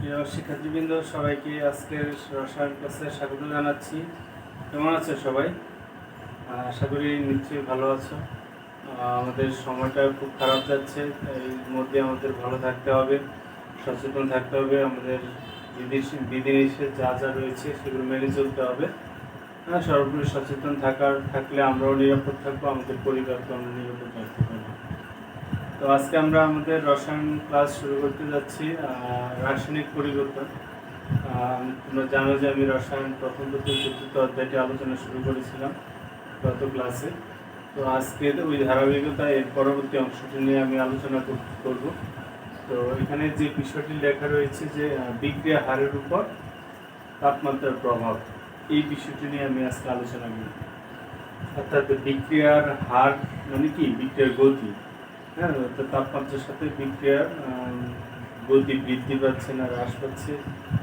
প্রিয় শিক্ষার্থীবৃন্দ, সবাইকে আজকের রসায়ন ক্লাসে স্বাগত জানাচ্ছি। কেমন আছে সবাই? আশা করি নিশ্চয়ই ভালো আছো। আমাদের সময়টা খুব খারাপ যাচ্ছে, এর মধ্যে আমাদের ভালো থাকতে হবে, সচেতন থাকতে হবে। আমাদের বিধিনিষেধ যা যা রয়েছে সেগুলো মেনে চলতে হবে। সর্বোপরি সচেতন থাকলে আমরাও নিরাপদ থাকবো, আমাদের পরিবারকে আমরা নিরাপদ রাখতে পারবো। তো আজকে আমরা আমাদের রসায়ন ক্লাস শুরু করতে যাচ্ছি, রাসায়নিক পরিবর্তন। তোমরা জানো যে আমি রসায়ন প্রথম থেকে চতুর্থ অধ্যায়টি আলোচনা শুরু করেছিলাম গত ক্লাসে। তো আজকে ওই ধারাবাহিকতা এর পরবর্তী অংশটি নিয়ে আমি আলোচনা করব। তো এখানে যে বিষয়টি লেখা রয়েছে যে বিক্রিয়া হারের উপর তাপমাত্রার প্রভাব, এই বিষয়টি নিয়ে আমি আজকে আলোচনা করব। অর্থাৎ বিক্রিয়ার হার মানে কি? বিক্রিয়ার গতি। হ্যাঁ, তাপমাত্রার সাথে বিক্রিয়ার গতি বৃদ্ধি পাচ্ছে না হ্রাস পাচ্ছে,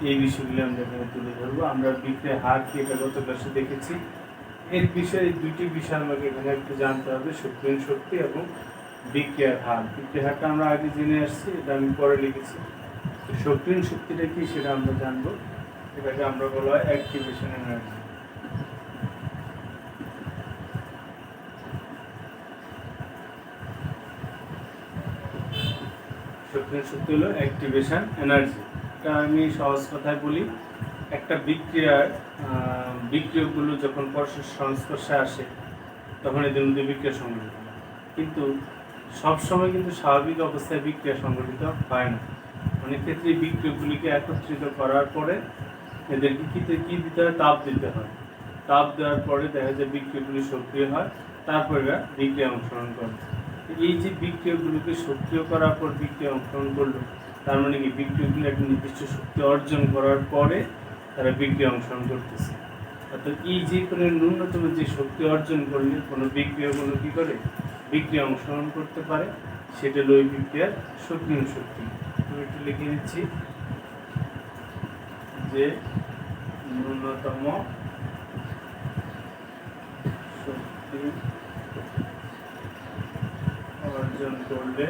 এই বিষয়গুলি আমরা এখানে তুলে ধরবো। আমরা বিক্রিয়ার হার কি, এটা গত ক্লাসে দেখেছি। এর বিষয়ে দুইটি বিষয় আমাকে এখানে একটু জানতে হবে, সক্রিয় শক্তি এবং বিক্রিয়ার হার। বিক্রিয়ার হারটা আমরা আগে জেনে আসছি, এটা আমি পরে লিখেছি। সক্রিয় শক্তিটা কি সেটা আমরা জানবো। এটাকে আমরা বলা হয় অ্যাক্টিভেশন এনার্জি। সক্রিয় শক্তি হলো অ্যাক্টিভেশন এনার্জি। এটা আমি সহজ কথায় বলি, একটা বিক্রিয়কগুলো যখন পরস্পর সংস্পর্শে আসে তখন এদের মধ্যে বিক্রিয়া সংঘটিত হয়। কিন্তু সবসময় কিন্তু স্বাভাবিক অবস্থায় বিক্রিয়া সংঘটিত হয় না। অনেক ক্ষেত্রে বিক্রিয়কগুলিকে একত্রিত করার পরে এদেরকে কি দিতে হয়? তাপ দিতে হয়। তাপ দেওয়ার পরে দেখা যায় বিক্রিয়কগুলি সক্রিয় হয়, তারপরে এরা বিক্রিয়া অংশগ্রহণ করে। এই যে বিক্রিয়কগুলোকে সক্রিয় করার পর বিক্রিয়া অংশগ্রহণ করলো, তার মানে কি? বিক্রিয়কগুলো একটা নির্দিষ্ট শক্তি অর্জন করার পরে তারা বিক্রিয়া অংশগ্রহণ করতেছে। অর্থাৎ এই যে কোনো ন্যূনতম যে শক্তি অর্জন করলে কোনো বিক্রিয়াগুলো কি করে? বিক্রিয়া অংশগ্রহণ করতে পারে, সেটা হলো ওই বিক্রিয়ার সক্রিয় শক্তি। আমি একটু লিখে দিচ্ছি যে ন্যূনতম শক্তি অর্জন করলে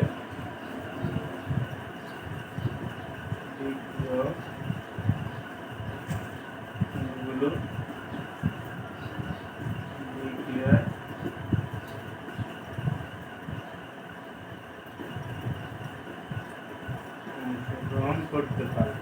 বিক্রিয়াগুলো বিক্রিয়ায় অংশগ্রহণ করতে পারে।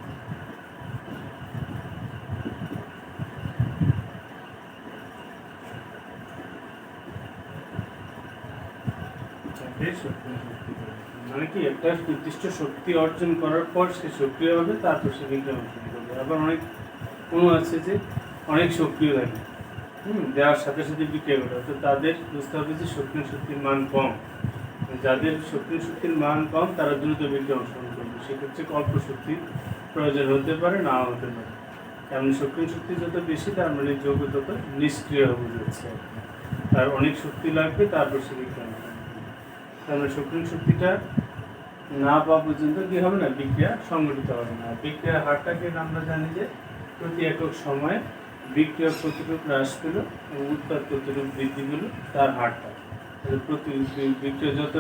মানে কি? একটা নির্দিষ্ট শক্তি অর্জন করার পর সে সক্রিয় হবে, তারপর সে বিক্রিয়া অংশগ্রহণ করবে। আবার অনেক অণু আছে যে অনেক সক্রিয় থাকে, দেওয়ার সাথে সাথে বিক্রিয়া ঘটে, তো তাদের বুঝতে হবে যে সক্রিয় শক্তির মান কম। যাদের সক্রিয় শক্তির মান কম তারা দ্রুত বিক্রিয়া অংশগ্রহণ করবে, সেক্ষেত্রে অল্প শক্তির প্রয়োজন হতে পারে, নাও হতে পারে। এমন সক্রিয় শক্তি যত বেশি, তার মানে যৌগ তত নিষ্ক্রিয় হয়ে যাচ্ছে। তার অনেক শক্তি লাগবে, তারপর সে বিক্রিয়া অংশগ্রহণ করবে। তার মানে সক্রিয় শক্তিটা না পাওয়া পর্যন্ত কি হবে না? বিক্রিয়া সংঘটিত হবে না। বিক্রিয়ার হারটাকে আমরা জানি যে প্রতি একক সময়ে বিক্রিয়া কতটুকু হ্রাস পেল এবং উৎপাদ কতটুকু বৃদ্ধি পেল, তার হারটা। প্রতি বিক্রিয়া যত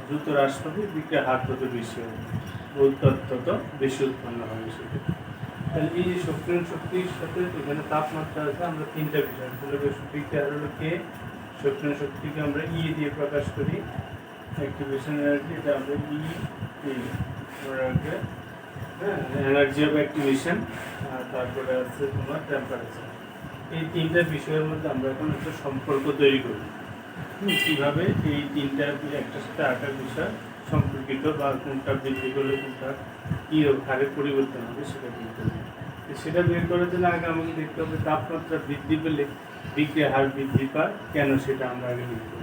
দ্রুত হ্রাস পাবে, বিক্রিয়ার হার তত বেশি হবে, উৎপাদ তত বেশি উৎপন্ন হবে। সেক্ষেত্রে তাহলে এই যে সক্রিয় শক্তির সাথে এখানে তাপমাত্রা আছে, আমরা তিনটা বিষয় বিক্রিয়ার হলো কে, সক্রিয় শক্তিকে আমরা ই দিয়ে প্রকাশ করি, অ্যাক্টিভেশন এনার্জি, এটা আমরা এনার্জি অফ অ্যাক্টিভেশন, তারপরে আছে তোমার টেম্পারেচার। এই তিনটা বিষয়ের মধ্যে আমরা এখন একটা সম্পর্ক তৈরি করি। কীভাবে এই তিনটা একটার সাথে আরেকটা বিষয় সম্পর্কিত, বা কোনটা বৃদ্ধি করলে কোনটা কী হারে পরিবর্তন হবে সেটা বের করবে। সেটা বের করার জন্য আগে আমাকে দেখতে হবে তাপমাত্রা বৃদ্ধি পেলে বিক্রিয়ার হার বৃদ্ধি পায় কেন, সেটা আমরা আগে বের করব।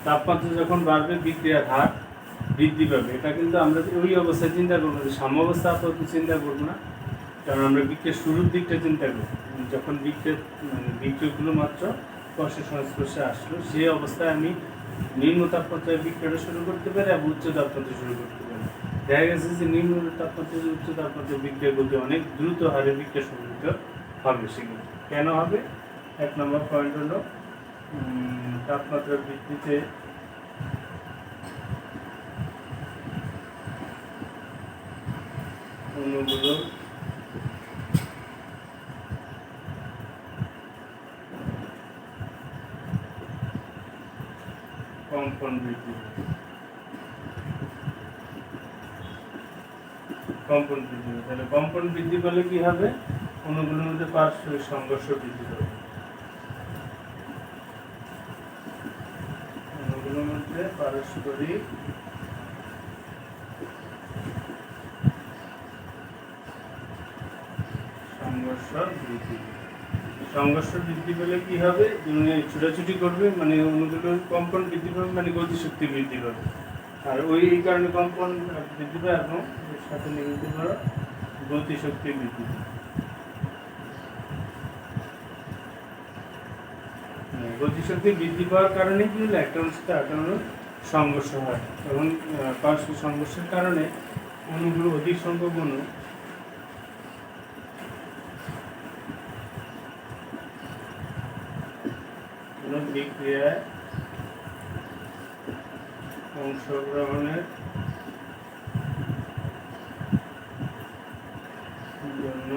তাপমাত্রা যখন বাড়বে বিক্রিয়ার হার বৃদ্ধি পাবে। এটা কিন্তু আমরা ওই অবস্থায় চিন্তা করবো না, সাম্য অবস্থা আপাতত চিন্তা করবো না, কারণ আমরা বৃক্ষের শুরুর দিকটা চিন্তা করি, যখন বৃক্ষের বৃক্ষগুলো মাত্র স্পর্শ সংস্পর্শে আসলো, সেই অবস্থায় আমি নিম্ন তাপমাত্রায় বিক্রিয়াটা শুরু করতে পারি এবং উচ্চ তাপমাত্রায় শুরু করতে পারি। দেখা গেছে যে নিম্ন তাপমাত্রায় উচ্চ তাপমাত্রায় বিক্রিয়া গতি অনেক দ্রুত হারে বিক্রিয়া সংঘটিত হবে। সেগুলো কেন হবে? 1 নম্বর পয়েন্ট হলো তাপমাত্রা বৃদ্ধিতে অণুগুলো কম্পন বৃদ্ধি তাহলে কম্পন বৃদ্ধি পেলে কি হবে? অণুগুলোর মধ্যে পারস্পরিক সংঘর্ষ বৃদ্ধি পাবে। অণুগুলোর মধ্যে পারস্পরিক সংঘর্ষ বৃদ্ধি পেলে কি হবে? ছোটাছুটি করবে, মানে অণুগুলোর কম্পন বৃদ্ধি পাবে, মানে গতিশক্তি বৃদ্ধি পাবে। আর এই কারণে কম্পন বৃদ্ধি পায় এবং এর সাথে নির্মিত করা গতিশক্তি বৃদ্ধি পায়। গতিশক্তি বৃদ্ধি পাওয়ার কারণে কি হলো? একটা অংশটা সংঘর্ষ হয়, এবং পারস্পরিক সংঘর্ষের কারণে অণুগুলো অধিক সংখ্যক অণু বিক্রিয়ায় অংশগ্রহণের জন্য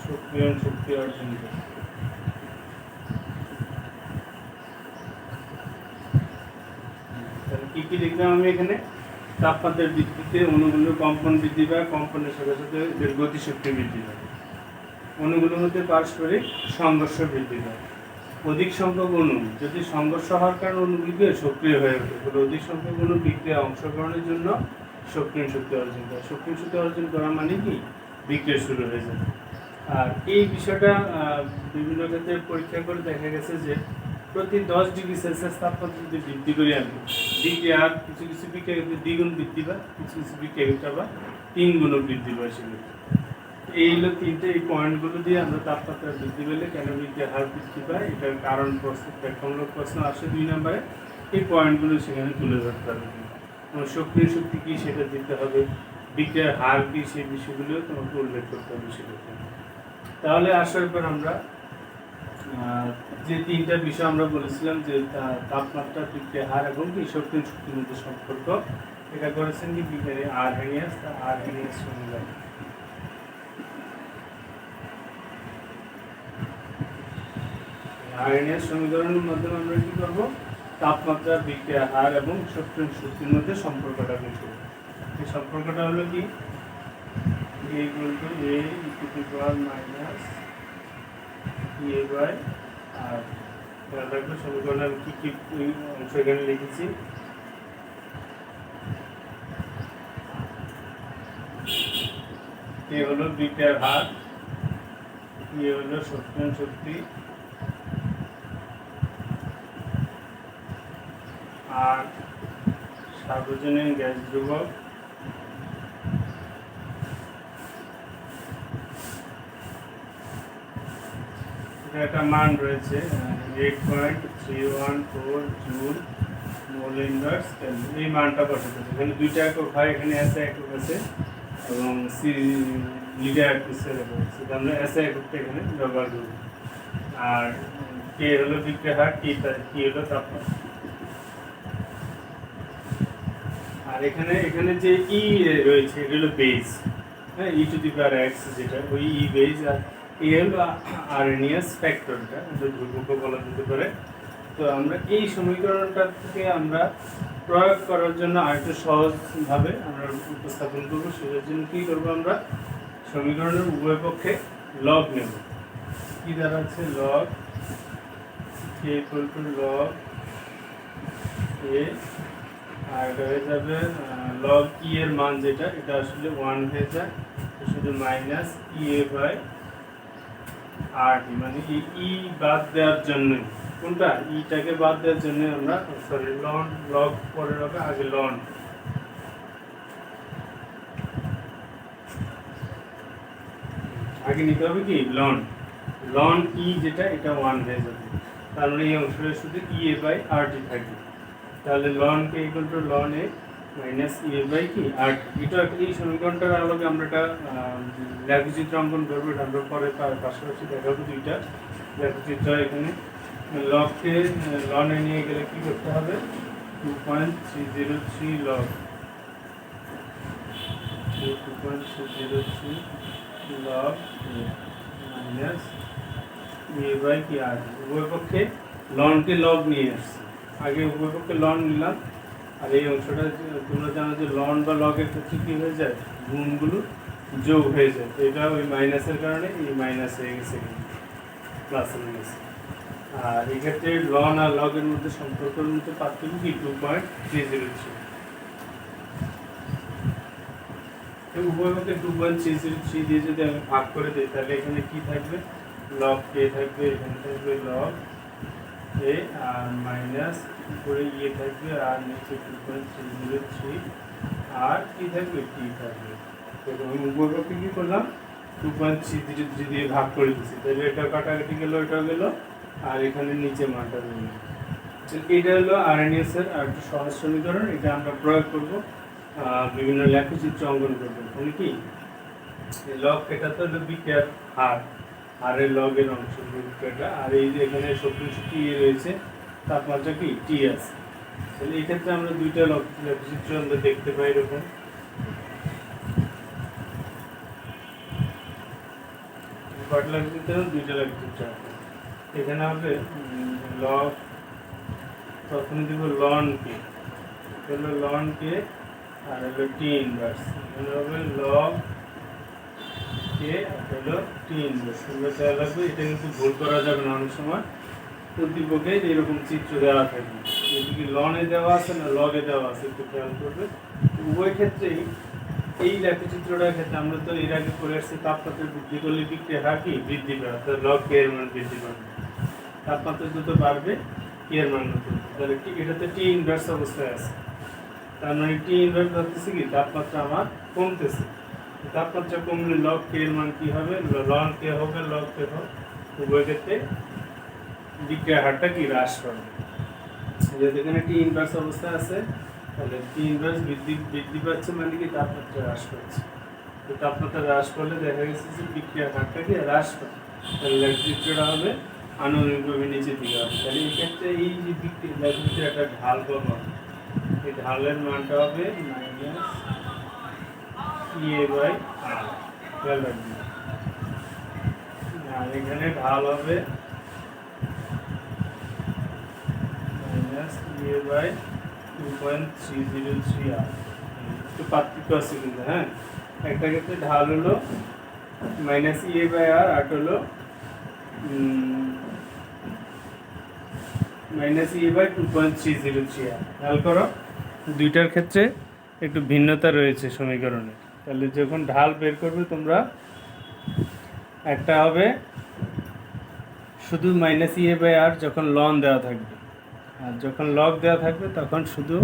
সক্রিয় শক্তি অর্জন করে। তাহলে কি লিখলাম আমি এখানে? তাপমাত্রার বৃদ্ধিতে অণুগুলোর কম্পন বৃদ্ধি পায়, কম্পনের সাথে সাথে এদের গতিশক্তি বৃদ্ধি পায়। অণুগুলোর মধ্যে পারস্পরিক সংঘর্ষ বৃদ্ধি পায়। অধিক সংখ্যক অণু যদি সংঘর্ষ হওয়ার কারণে অণুগুলিকে সক্রিয় হয়ে ওঠে, অধিক সংখ্যক অণু বিক্রিয়া অংশগ্রহণের জন্য সক্রিয় শক্তি অর্জন করে। সক্রিয় শক্তি অর্জন করা মানে কি? বিক্রিয়া শুরু হয়ে যাবে। আর এই বিষয়টা বিভিন্ন ক্ষেত্রে পরীক্ষা করে দেখা গেছে যে প্রতি 10 ডিগ্রি সেলসিয়াস তাপমাত্রা যদি বৃদ্ধি করি আমি, বিক্রিয়ার কিছু কিছু বিক্রিয়া দ্বিগুণ বৃদ্ধি পায়, কিছু কিছু বিক্রিয়া আবার 3 গুণও বৃদ্ধি পায়। সেগুলো এই হলো তিনটে, এই পয়েন্টগুলো দিয়ে আমরা তাপমাত্রা বৃদ্ধি পেলে কেন বিক্রিয়ার হার বৃদ্ধি পায় এটার কারণ প্রশ্ন, ব্যাখ্যামূলক প্রশ্ন আসে 2 নম্বরে। এই পয়েন্টগুলো সেখানে তুলে ধরতে হবে। সক্রিয় শক্তি কী সেটা দিতে হবে, বিক্রিয়ার হার কী সেই বিষয়গুলো তোমাকে উল্লেখ করতে হবে সেক্ষেত্রে। তাহলে আসার পর আমরা যে তিনটা বিষয় আমরা বলেছিলাম যে তাপমাত্রা, বিক্রিয়ার হার এবং কি সক্রিয় শক্তির মধ্যে সম্পর্ক, এটা করেছেন কি বিজ্ঞানী আরহেনিয়াস সমীকরণ। আরহেনিয়াস সমীকরণের মাধ্যমে আমরা কি করব? তাপমাত্রা, বিক্রিয়ার হার এবং সক্রিয় শক্তির মধ্যে সম্পর্কটা বের করব। এই সম্পর্কটা হলো কি? A আর সমীকরণ আমি কি অংশ এখানে লিখেছি। এ হলো বিক্রিয়ার হার, এ হলো সক্রিয় শক্তি, আর সার্বজনীন গ্যাস ধ্রুবক, একটা মান রয়েছে 8.314 জুল মোল ইনভার্স কেলভিন। এই মানটা বসাতে হবে। এখানে দুইটা একক হয়, এখানে এসআই একক আছে এবং লিটার পিসের একক আছে। আমরা এসআই এককটা এখানে ব্যবহার করব। আর কে হলো বিক্রিয়ার হার, কি হলো তাপমাত্রা। আর এখানে যে ই রয়েছে এটা হলো বেজ, হ্যাঁ, ই টু দি পাওয়ার এক্স, যেটা ওই ই বেজ, আর এই হলো আরহেনিয়াস ফ্যাক্টরটা, এটা ধ্রুবকও বলা যেতে পারে। তো আমরা এই সমীকরণটা থেকে আমরা প্রয়োগ করার জন্য আরেকটু সহজভাবে আমরা উপস্থাপন করবো। সেটার জন্য কী করবো? আমরা সমীকরণের উভয় পক্ষে লগ নেব। কি দাঁড়াচ্ছে? Log K equal to log A, আর এটা হয়ে যাবে লগ ই এর মান যেটা, এটা আসলে 1 হয়ে যায়, শুধু minus E A by R T, মানে ই বাদ দেওয়ার জন্য, কোনটা? ইটাকে বাদ দেওয়ার জন্য আমরা লগ পরে হবে, আগে লন আগে নিতে হবে কি লন লন ই যেটা এটা 1 হয়ে যাবে, তার মানে এই অংশটা শুধু ইএ বাই আর টি থাকবে। তাহলে ln k equal to ln A minus E A by কি আর এটা এই সমীকরণটার আলোকে আমরা একটা লেখচিত্র অঙ্কন করবো, এটা আমরা পরে পাশাপাশি দেখাবো দুইটা লেখচিত্র। এখানে লগকে লনে নিয়ে গেলে কি করতে হবে 2.303 log 2.303 log minus A by কি আর উভয় পক্ষে লনকে লগ নিয়ে আসছি, আগে উভয় পক্ষে লন নিলাম। আর এই অংশটা তোমরা জানো যে লন বা লগের ক্ষেত্রে কী হয়ে যায় গুণগুলো যোগ হয়ে যায়, তো এটা ওই মাইনাসের কারণে এই মাইনাস হয়ে গেছে প্লাস মাইনাস। আর এক্ষেত্রে লন আর লগের মধ্যে সম্পর্কের মধ্যে পার্থক্য কি 2.303, উভয় পক্ষে 2.303 দিয়ে যদি আমি ভাগ করে দিই তাহলে এখানে কি থাকবে লগ কে থাকবে, এখানে থাকবে লগ এ আর মাইনাস উপরে ইয়ে থাকবে আর নিচে 2.303 আর কি থাকবে টি থাকবে। তো আমি উভয় পক্ষে কি করলাম 2.303 দিয়ে ভাগ করে দিচ্ছি, তাহলে এটা কাটাকাটি গেল এটাও গেল আর এখানে নিচে মানটা রইল। এটা হলো আরএনএস এর আর একটা সহজ সমীকরণ, এটা আমরা প্রয়োগ করব বিভিন্ন লেখচিত্র অঙ্কন করবো। এখানে কি লগ এটা তো হলো বিক্রিয়ার হার, হারের লগের অংশ বিক্রিয়াটা, আর এই যে এখানে শক্তি টি রয়েছে তাপমাত্রা কি টি আছে। তাহলে এই ক্ষেত্রে আমরা দুইটা লেখচিত্র আমরা দেখতে পাই এরকম। কয়টা লেখচিত্র দুইটা লেখচিত্র আছে। এখানে হবে লগ প্রথমে দিব লন কে, হলো লন কে আর হলো টি ইনভার্স, এখানে হবে লগ কে আর হলো টি ইনভার্স। তোমরা খেয়াল রাখবে এটা কিন্তু ভুল করা যাবে না, অনেক সময় উদ্দীপকে এরকম চিত্র দেওয়া থাকবে, এদিকে লনে দেওয়া আছে না লগে দেওয়া আছে, একটু খেয়াল করবে। উভয় ক্ষেত্রেই এই লেখচিত্রটার ক্ষেত্রে আমরা তো এর আগে করে আসছি তাপমাত্রা বৃদ্ধি করলে বিক্রিয়া হার কি বৃদ্ধি পায়, অর্থাৎ লগ কে এর মান বৃদ্ধি পাবে, তাপমাত্রা যত বাড়বে কে এর মান কমবে। তাহলে ঠিক এটাতে টি ইনভার্স অবস্থায় আছে, তার মানে টি ইনভার্স হচ্ছে কি তাপমাত্রা আমার কমতেছে, তাপমাত্রা কমলে লগ কে এর মান কি হবে লন কে হবে লগ কে হবে, উভয় ক্ষেত্রে বিক্রিয়া হারটা কি হ্রাস পাবে। যেহেতু এখানে টি ইনভার্স অবস্থায় আছে তাহলে টি ইনভার্স বৃদ্ধি পাচ্ছে মানে কি তাপমাত্রা হ্রাস পাচ্ছে, তো তাপমাত্রা হ্রাস করলে দেখা গেছে যে বিক্রিয়া হারটা কি হ্রাস পাবে, তাহলে লেখচিত্রটা হবে আনুমানিকভাবে নিচের দিকে হবে। তাহলে এই ক্ষেত্রে এই যে লেখচিত্রে একটা ঢাল পাবো, এই ঢালের মানটা হবে মাইনাস ইএ বাই আর, খেয়াল রাখবে। আর এখানে ঢাল হবে মাইনাস ইএ বাই 2.303 আর, একটু পার্থক্য আছে কিন্তু। হ্যাঁ, একটা ক্ষেত্রে ঢাল হলো মাইনাস ইএ বাই আর, আর হলো মাইনাস ইএ বাই 2.303 আর। খেয়াল করো দুইটার ক্ষেত্রে একটু ভিন্নতা রয়েছে সমীকরণে। তাহলে যখন ঢাল বের করবে তোমরা একটা হবে শুধু মাইনাস ইএ বাই আর যখন লন দেওয়া থাকবে, আর যখন লগ দেওয়া থাকবে তখন শুধু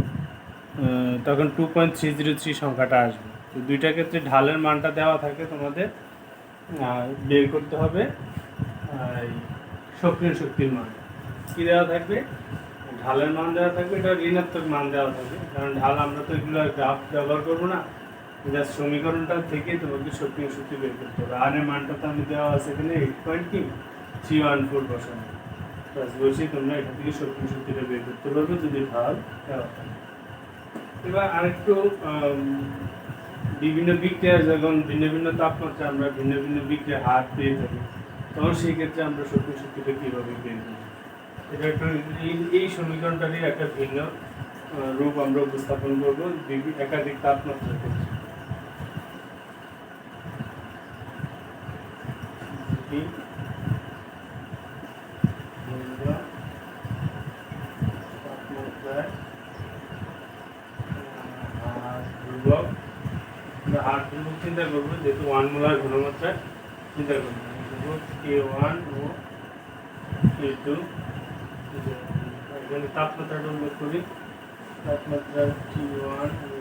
তখন 2.303 সংখ্যাটা আসবে। তো দুইটার ক্ষেত্রে ঢালের মানটা দেওয়া থাকে, তোমাদের বের করতে হবে সক্রিয় শক্তির মান। কী দেওয়া থাকবে ঢালের মান দেওয়া থাকবে, এটা ঋণাত্মক মান দেওয়া থাকবে, কারণ ঢাল আমরা তো এগুলো গ্রাফ ব্যবহার করবো না, যা সমীকরণটা থেকে তোমাকে সক্রিয় শক্তি বের করতে হবে। আর এর মানটা তো আমি দেওয়া আছে এখানে 8.314 বসানো, প্লাস বসে তোমরা এখান থেকে সক্রিয় শক্তিটা বের করতে পারবে যদি ঢাল দেওয়া থাকে। এবার আরেকটু বিভিন্ন বিক্রিয়া যখন ভিন্ন ভিন্ন তাপমাত্রা আমরা ভিন্ন ভিন্ন বিক্রিয়ার হার পেয়ে থাকি, তখন সেই ক্ষেত্রে আমরা সক্রিয় শক্তিটা কীভাবে বের করি, এটা একটু এই সমীকরণটারই একটা ভিন্ন রূপ আমরা উপস্থাপন করবো একাধিক তাপমাত্রার ক্ষেত্রে। হার ধ্রুবক চিন্তা করবো, যেহেতু 1 মোলার ঘনমাত্রা চিন্তা করবো, K1 ও K2, এখানে তাপমাত্রাটা উল্লেখ করি, তাপমাত্রা T1 ও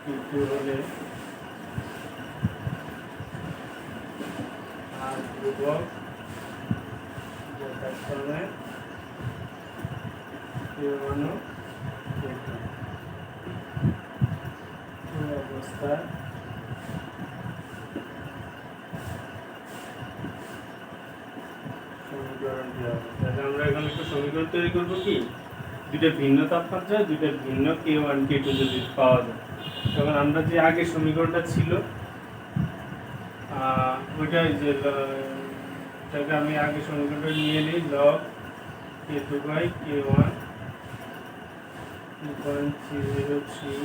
T2 হলে ধ্রুবক যথাক্রমে Q1 ও Q2 এই অবস্থায় সমীকরণ দেওয়া হবে। তাহলে আমরা এখন একটা সমীকরণ তৈরি করবো কি, দুইটা ভিন্ন তাপমাত্রায় দুইটা ভিন্ন K1 K2 যদি পাওয়া যায়, তখন আমরা যে আগে সমীকরণটা ছিল ওইটা যে এটাকে আমি আগে সমীকরণটা নিয়ে নিই, log K2 by K1 2.303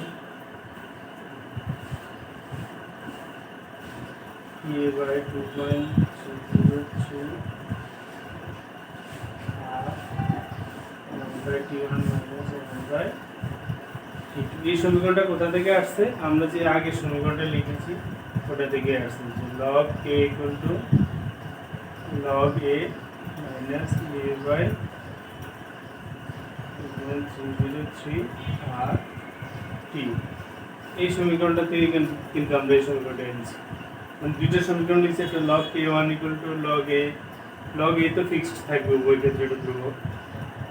K by 2.303 এই সমীকরণটা কোথা থেকে আসছে, আমরা যে আগে সমীকরণটা লিখেছি ওটা থেকে আসছে, log k equal to log a minus a by 2.303 r t। এই সমীকরণটা থেকে কিন্তু আমরা এই সমীকরণটা এনেছি, মানে দুইটা সমীকরণ লিখছি, একটা log k1 equal to log a তো ফিক্সড থাকবে উভয় ক্ষেত্রে, এটা ধ্রুবক,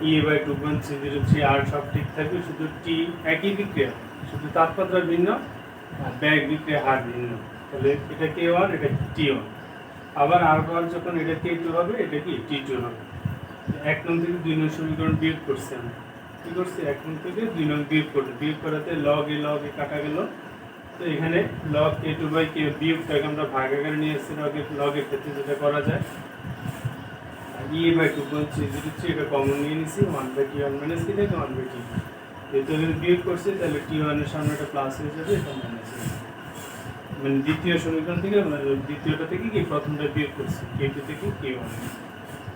e by 2.303 r সব ঠিক থাকবে, শুধু t একই বিক্রিয়া, শুধু তাপমাত্রা ভিন্ন আর ব্যাগ বিক্রিয়া হার ভিন্ন। তাহলে এটা k1 এটা t1, আবার r1 যখন এটা k2 হবে এটা কি t2 হবে। 1 নং থেকে 2 নং সমীকরণ বিয়োগ করছি আমরা, কি করছি 1 নং থেকে 2 নং বিয়োগ করাতে log a কাটা গেল, তো এখানে log k2 by k বিয়োগটাকে আমরা ভাগ আকারে নিয়ে আসছি, log এর ক্ষেত্রে যেটা করা যায়, e by 2.303 এটা কমন নিয়ে নিছি, 1 by t1 minus কি থাকে 1 by t, যেহেতু এখানে বিয়োগ করছি তাহলে t1 এর সামনে একটা প্লাস হয়ে যাবে, এটা মাইনাস হয়ে যাবে, মানে দ্বিতীয় সমীকরণ থেকে দ্বিতীয়টা থেকে কি প্রথমটা বিয়োগ করছি k2 থেকে k1।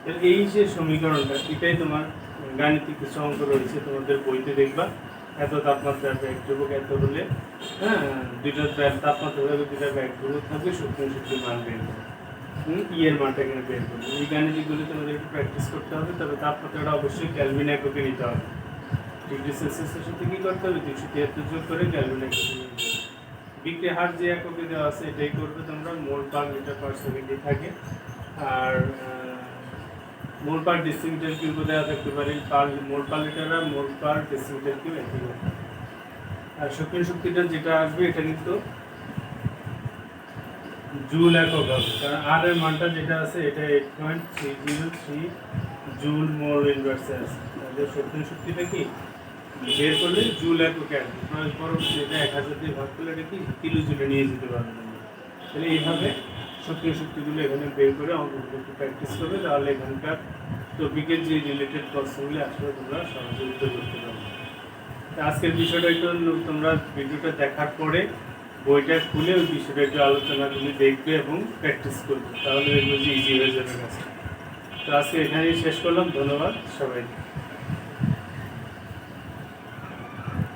তাহলে এই যে সমীকরণটা, এটাই তোমার গাণিতিক কিছু অঙ্ক রয়েছে তোমাদের বইতে দেখবা, এত তাপমাত্রার ব্যাগ ধ্রুবক এত হলে দুইটা তাপমাত্রা থাকবে, দুইটা ব্যাগ ধ্রুবক থাকবে, সূক্ষ্ম শক্তির মান বের করবে, ই এর মানটা এখানে বের করবে। এই গাণিতিকগুলো তোমাদের একটু প্র্যাকটিস করতে হবে, তবে তাপমাত্রাটা অবশ্যই কেলভিন এককে নিতে হবে, ডিগ্রি সেলসিয়াসের সাথে কি করতে হবে 273 যোগ করে কেলভিন এককে নিতে হবে। বিক্রিয়া হার যে এককে দেওয়া আছে এটাই করবে তোমরা, মোল পার লিটার পার সেকেন্ডে থাকে, আর মোল পার ডেসিমিটার কিউব দেওয়া থাকতে পারে, মোল পার লিটার আর মোল পার ডেসিমিটার কিউব একই হবে। আর সক্রিয় শক্তিটা যেটা আসবে এটা কিন্তু জুল একক হবে, কারণ আর এর মানটা যেটা আছে এটা 8.303 জুল মোল ইনভার্সে আছে, তাহলে সক্রিয় শক্তিটা কি বের করলে জুল এককে আসবে, পরবর্তী এটা 1000 দিয়ে ভাগ করলে এটা কি কিলো জুলে নিয়ে যেতে পারবে। তাহলে এইভাবে সক্রিয় শক্তিগুলো এখানে বের করে অঙ্কগুলো একটু প্র্যাকটিস করবে, তাহলে এখানকার টপিকের যে রিলেটেড প্রশ্নগুলি আসলে তোমরা সহজে উত্তর করতে পারবে। আজকের বিষয়টা একটু তোমরা ভিডিওটা দেখার পরে বইটা খুলে ওই বিষয়টা একটু আলোচনাগুলি দেখবে এবং প্র্যাকটিস করবে, তাহলে এগুলো ইজি হয়ে যাবে কাছে। তো আজকে এখানেই শেষ করলাম, ধন্যবাদ সবাইকে।